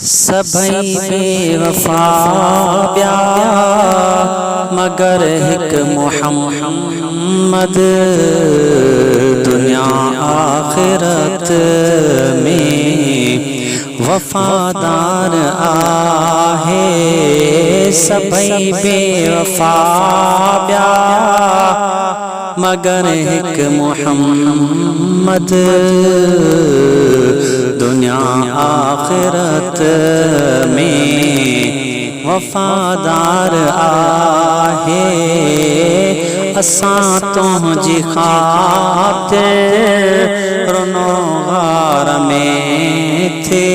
सभई बेवफा ब्या मगर हिक मुहम्मद दुनिया आखिरत में वफादार आहे। सभई बेवफा ब्या मगर हिक मुहम्मद दुनिया आखिरत में वफादार आहे। असां तुझी खातिर रुनो गार में थे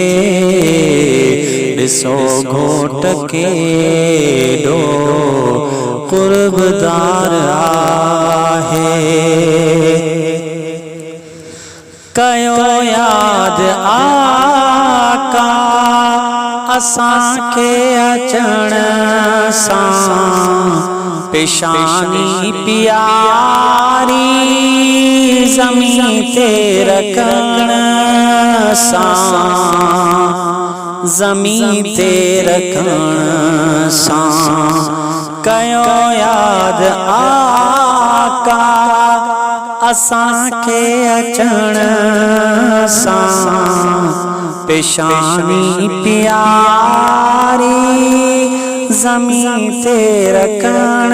ॾिसो घोट केॾो कुर्बदार आहे। कयो याद आका असां खे अचण सां पेशानी प्यारी ज़मीन ते रखण सां ज़मीन ते रखण सां। कयो याद आका असां खे अचण सां पेशानी प्यारी ज़मीन ते रखण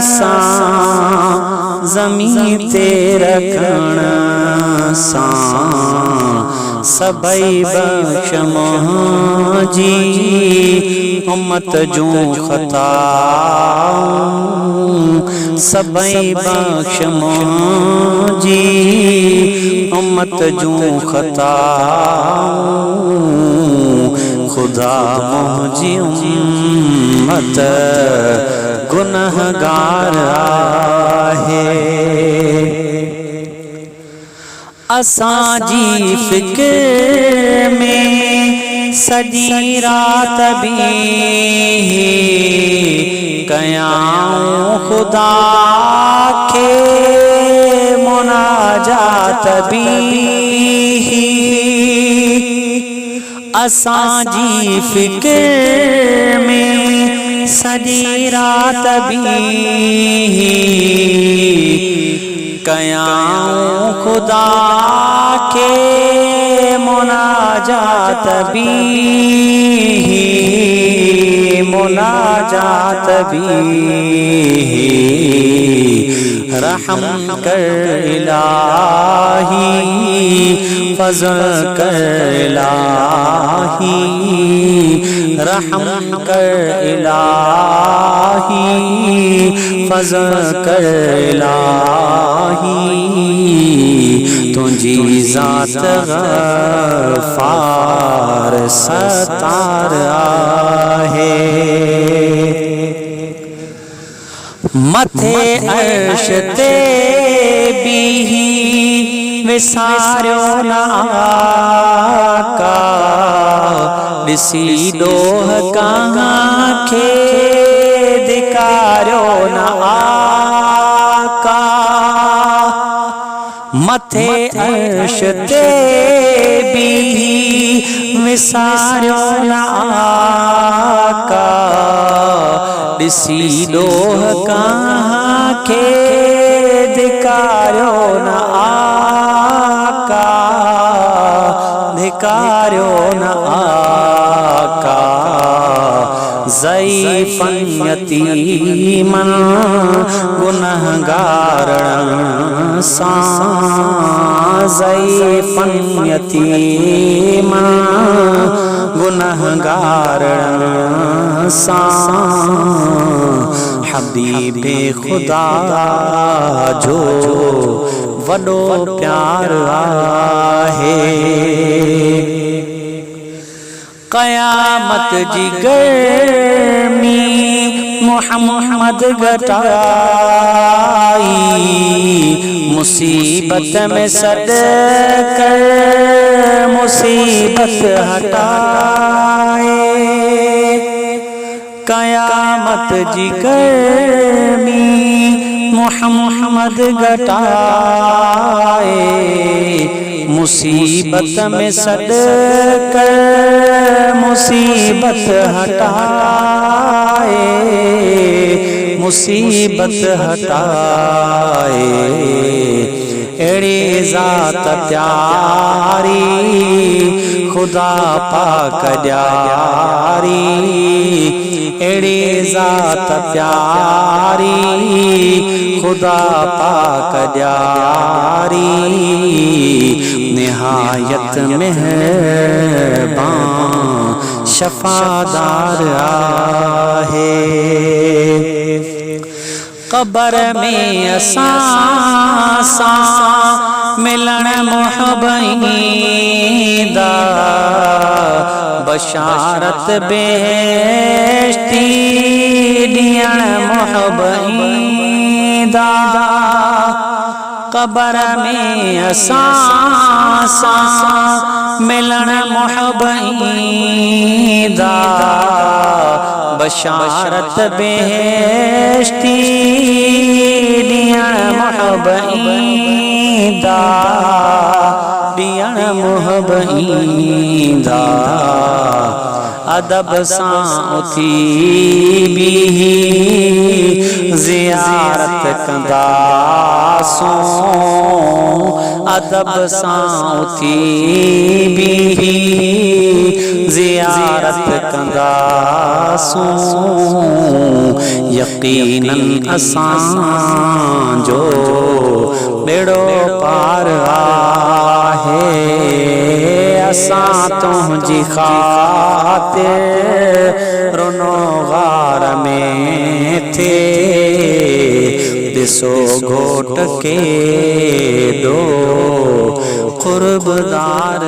सां ज़मीन ते रखण सां। सभई बख्श मुंहिंजी उम्मत जूं ख़ताऊं सभई बख्श मुंहिंजी उम्मत जूं ख़ताऊं। खुदा मुंहिंजी उम्मत गुनहगार आहे। असांजी फिक्र में सॼी रात भी कयां खुदा के मुनाजात भी। असांजी फिक्र में सॼी रात भी कयां खुदा के मुनाजात भी मुनाजात भी। रहम कर इलाही फज़ल कर इलाही रहम कर इलाही फज़ल कर इलाही। तुझी ज़ात गफ़ार सत्तार आहे। मथे अर्श ते बीही विसारियो न आका ॾिसी ॾोह कहां खे धिकारियो न आका। मथे अर्श ते बीही विसारियो न आका ॾिसी ॾोह कहां खे धिकारियो न आका धिकारियो न आका। ज़ईफ़न यतीमन गुनहगारन सां ज़ईफ़न यतीमन गुनहगारन सां। हबीबे खुदा जो वॾो प्यार आहे। क़यामत जी गर्मी मुहम्मद घटाई मुसीबत में सॾ कर मुसीबत हटाए। क़यामत जी गर्मी मुहम्मद घटाए मुसीबत में सद कर मुसीबत हटाए, मुसीबत हटाए। एड़ी ज़ात प्यारी खुदा पाक ॾियारी, एड़ी ज़ात प्यारी खुदा पाक ॾियारी। निहायत मेहरबान शफ़ादार आहे। क़बर में असां सां मिलण मुहबईंदा, बशारत बेहश्ती ॾियण मुहबईंदा। क़बर में असां सां मिलण मुहबईंदा, बशारत बेहश्ती ॾियण मुहबईंदा, ॾियण मुहबईंदा। अदब सां उथी बीही ज़ियारत कंदासूं, अदब सां उथी बीही ज़ियारत कंदासूं। यकीनन असांजो बेड़ो पार आहे, असां तुंहिंजी ख़ातिर रुनो गार में थे। ॾिसो घोट केॾो क़ुर्बदार